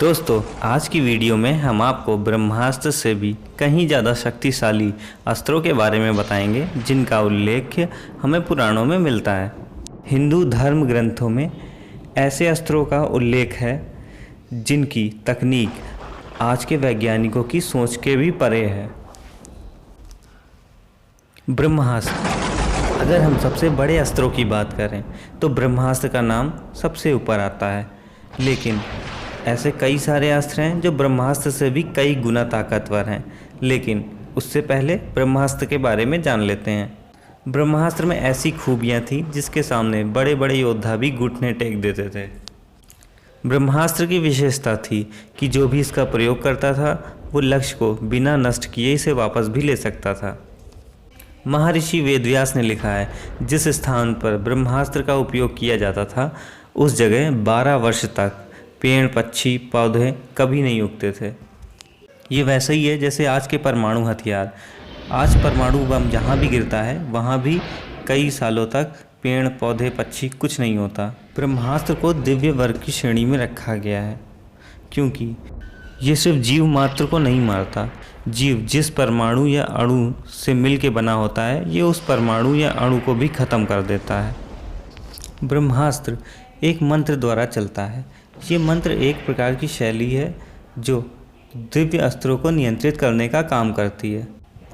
दोस्तों, आज की वीडियो में हम आपको ब्रह्मास्त्र से भी कहीं ज़्यादा शक्तिशाली अस्त्रों के बारे में बताएंगे जिनका उल्लेख हमें पुराणों में मिलता है। हिंदू धर्म ग्रंथों में ऐसे अस्त्रों का उल्लेख है जिनकी तकनीक आज के वैज्ञानिकों की सोच के भी परे है। ब्रह्मास्त्र। अगर हम सबसे बड़े अस्त्रों की बात करें तो ब्रह्मास्त्र का नाम सबसे ऊपर आता है, लेकिन ऐसे कई सारे अस्त्र हैं जो ब्रह्मास्त्र से भी कई गुना ताकतवर हैं। लेकिन उससे पहले ब्रह्मास्त्र के बारे में जान लेते हैं। ब्रह्मास्त्र में ऐसी खूबियां थी जिसके सामने बड़े बड़े योद्धा भी घुटने टेक देते थे। ब्रह्मास्त्र की विशेषता थी कि जो भी इसका प्रयोग करता था वो लक्ष्य को बिना नष्ट किए इसे वापस भी ले सकता था। महर्षि वेदव्यास ने लिखा है, जिस स्थान पर ब्रह्मास्त्र का उपयोग किया जाता था उस जगह 12 वर्ष तक पेड़, पक्षी, पौधे कभी नहीं उगते थे। ये वैसे ही है जैसे आज के परमाणु हथियार। आज परमाणु बम जहाँ भी गिरता है वहाँ भी कई सालों तक पेड़, पौधे, पक्षी कुछ नहीं होता। ब्रह्मास्त्र को दिव्य वर्ग की श्रेणी में रखा गया है क्योंकि ये सिर्फ जीव मात्र को नहीं मारता। जीव जिस परमाणु या अणु से मिल के बना होता है ये उस परमाणु या अणु को भी ख़त्म कर देता है। ब्रह्मास्त्र एक मंत्र द्वारा चलता है। ये मंत्र एक प्रकार की शैली है जो दिव्य अस्त्रों को नियंत्रित करने का काम करती है।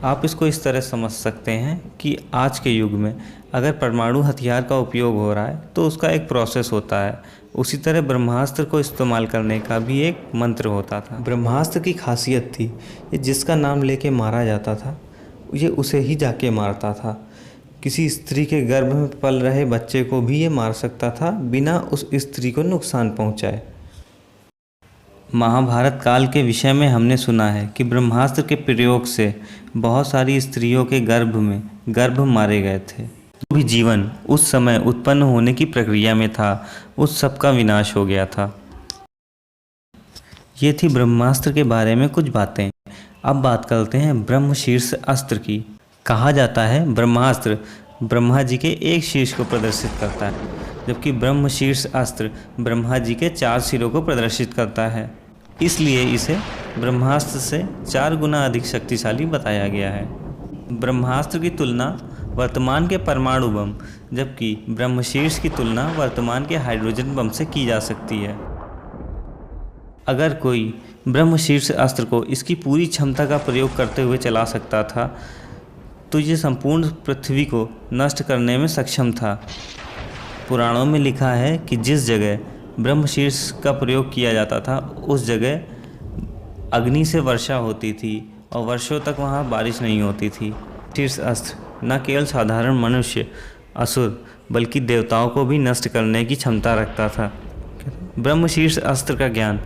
आप इसको इस तरह समझ सकते हैं कि आज के युग में अगर परमाणु हथियार का उपयोग हो रहा है तो उसका एक प्रोसेस होता है, उसी तरह ब्रह्मास्त्र को इस्तेमाल करने का भी एक मंत्र होता था। ब्रह्मास्त्र की खासियत थी ये जिसका नाम लेके मारा जाता था ये उसे ही जाके मारता था। किसी स्त्री के गर्भ में पल रहे बच्चे को भी ये मार सकता था बिना उस स्त्री को नुकसान पहुंचाए। महाभारत काल के विषय में हमने सुना है कि ब्रह्मास्त्र के प्रयोग से बहुत सारी स्त्रियों के गर्भ मारे गए थे। जो भी जीवन उस समय उत्पन्न होने की प्रक्रिया में था उस सब का विनाश हो गया था। ये थी ब्रह्मास्त्र के बारे में कुछ बातें। अब बात करते हैं ब्रह्मशीर्ष अस्त्र की। कहा जाता है ब्रह्मास्त्र ब्रह्मा जी के एक शीर्ष को प्रदर्शित करता है, जबकि ब्रह्मशीर्ष अस्त्र ब्रह्मा जी के 4 सिरों को प्रदर्शित करता है। इसलिए इसे ब्रह्मास्त्र से 4 गुना अधिक शक्तिशाली बताया गया है। ब्रह्मास्त्र की तुलना वर्तमान के परमाणु बम, जबकि ब्रह्मशीर्ष की तुलना वर्तमान के हाइड्रोजन बम से की जा सकती है। अगर कोई ब्रह्मशीर्ष अस्त्र को इसकी पूरी क्षमता का प्रयोग करते हुए चला सकता था तो ये संपूर्ण पृथ्वी को नष्ट करने में सक्षम था। पुराणों में लिखा है कि जिस जगह ब्रह्मशीर्ष का प्रयोग किया जाता था उस जगह अग्नि से वर्षा होती थी और वर्षों तक वहाँ बारिश नहीं होती थी। शीर्ष अस्त्र न केवल साधारण मनुष्य, असुर बल्कि देवताओं को भी नष्ट करने की क्षमता रखता था। ब्रह्मशीर्ष अस्त्र का ज्ञान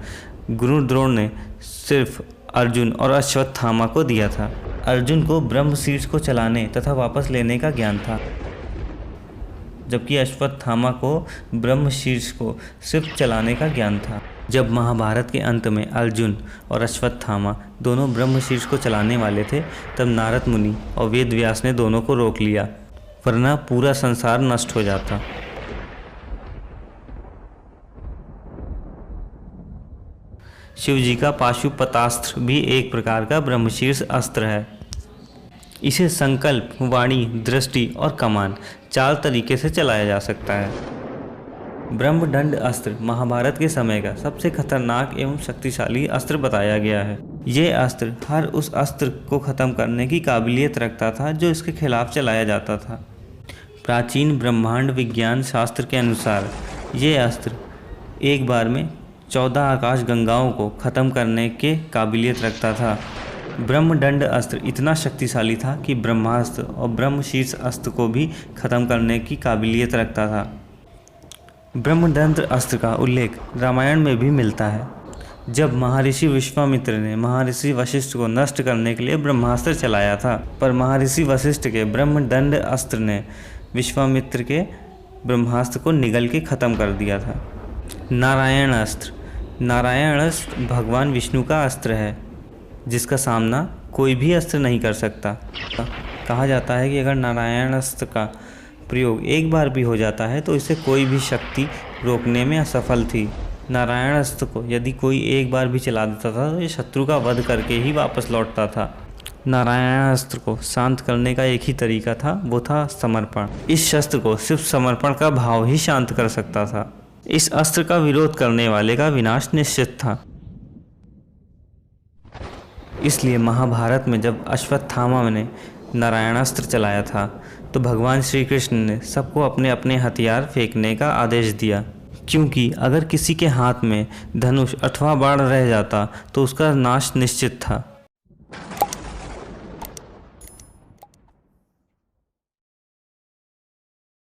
गुरु द्रोण ने सिर्फ अर्जुन और अश्वत्थामा को दिया था। अर्जुन को ब्रह्मशीर्ष को चलाने तथा वापस लेने का ज्ञान था, जबकि अश्वत्थामा को ब्रह्मशीर्ष को सिर्फ चलाने का ज्ञान था। जब महाभारत के अंत में अर्जुन और अश्वत्थामा दोनों ब्रह्मशीर्ष को चलाने वाले थे तब नारद मुनि और वेदव्यास ने दोनों को रोक लिया, वरना पूरा संसार नष्ट हो जाता। शिवजी का पाशुपतास्त्र भी एक प्रकार का ब्रह्मशीर्ष अस्त्र है। इसे संकल्प, वाणी, दृष्टि और कमान 4 तरीके से चलाया जा सकता है। ब्रह्मदंड अस्त्र महाभारत के समय का सबसे खतरनाक एवं शक्तिशाली अस्त्र बताया गया है। ये अस्त्र हर उस अस्त्र को ख़त्म करने की काबिलियत रखता था जो इसके खिलाफ चलाया जाता था। प्राचीन ब्रह्मांड विज्ञान शास्त्र के अनुसार ये अस्त्र एक बार में 14 आकाश गंगाओं को ख़त्म करने के काबिलियत रखता था। ब्रह्मदंड अस्त्र इतना शक्तिशाली था कि ब्रह्मास्त्र और ब्रह्मशीर्ष अस्त्र को भी ख़त्म करने की काबिलियत रखता था। ब्रह्मदंड अस्त्र का उल्लेख रामायण में भी मिलता है। जब महर्षि विश्वामित्र ने महर्षि वशिष्ठ को नष्ट करने के लिए ब्रह्मास्त्र चलाया था, पर महर्षि वशिष्ठ के ब्रह्मदंड अस्त्र ने विश्वामित्र के ब्रह्मास्त्र को निगल के ख़त्म कर दिया था। नारायण अस्त्र। नारायण अस्त्र भगवान विष्णु का अस्त्र है जिसका सामना कोई भी अस्त्र नहीं कर सकता। कहा जाता है कि अगर नारायण अस्त्र का प्रयोग एक बार भी हो जाता है तो इसे कोई भी शक्ति रोकने में असफल थी। नारायण अस्त्र को यदि कोई एक बार भी चला देता था तो ये शत्रु का वध करके ही वापस लौटता था। नारायण अस्त्र को शांत करने का एक ही तरीका था, वो था समर्पण। इस शस्त्र को सिर्फ समर्पण का भाव ही शांत कर सकता था। इस अस्त्र का विरोध करने वाले का विनाश निश्चित था। इसलिए महाभारत में जब अश्वत्थामा ने नारायणास्त्र चलाया था तो भगवान श्री कृष्ण ने सबको अपने अपने हथियार फेंकने का आदेश दिया, क्योंकि अगर किसी के हाथ में धनुष अथवा बाण रह जाता तो उसका नाश निश्चित था।